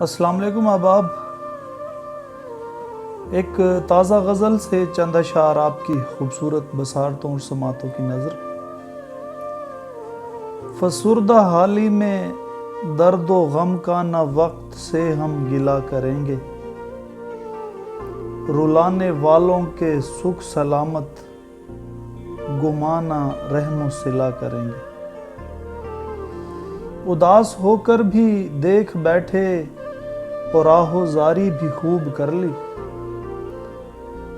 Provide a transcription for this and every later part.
السلام علیکم احباب، ایک تازہ غزل سے چند اشعار آپ کی خوبصورت بصارتوں اور سماعتوں کی نظر۔ فسردہ حالی میں درد و غم کا نہ وقت سے ہم گلہ کریں گے، رلانے والوں کے سکھ سلامت گمانہ رحم و صلہ کریں گے۔ اداس ہو کر بھی دیکھ بیٹھے اور آہو زاری بھی خوب کر لی،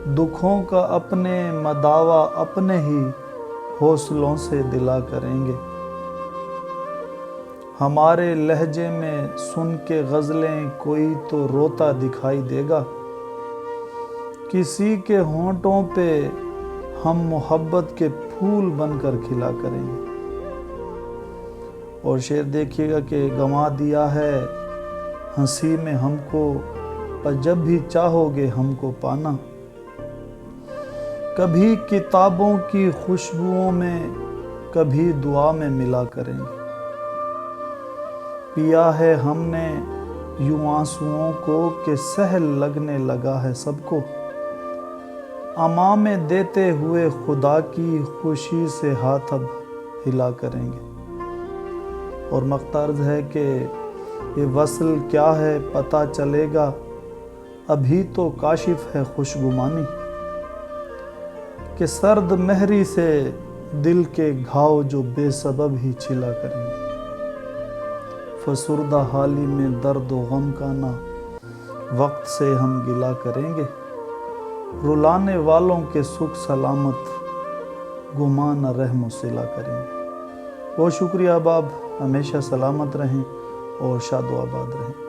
دکھوں کا اپنے مداوا اپنے ہی حوصلوں سے دلا کریں گے۔ ہمارے لہجے میں سن کے غزلیں کوئی تو روتا دکھائی دے گا، کسی کے ہونٹوں پہ ہم محبت کے پھول بن کر کھلا کریں گے۔ اور شعر دیکھیے گا کہ گنوا دیا ہے ہنسی میں ہم کو، پر جب بھی چاہو گے ہم کو پانا، کبھی کتابوں کی خوشبوؤں میں کبھی دعا میں ملا کریں گے۔ پیا ہے ہم نے یوں آنسوؤں کو کہ سہل لگنے لگا ہے سب کو، امام دیتے ہوئے خدا کی خوشی سے ہاتھ اب ہلا کریں گے۔ اور مقترض ہے کہ یہ وصل کیا ہے پتہ چلے گا، ابھی تو کاشف ہے خوشگمانی، کہ سرد مہری سے دل کے گھاؤ جو بے سبب ہی چھلا کریں گے۔ فسردہ حالی میں درد و غم کا نہ وقت سے ہم گلہ کریں گے، رلانے والوں کے سکھ سلامت گمانہ رحم و صلہ کریں گے۔ بہت شکریہ احباب، ہمیشہ سلامت رہیں اور شاد و آباد رہیں۔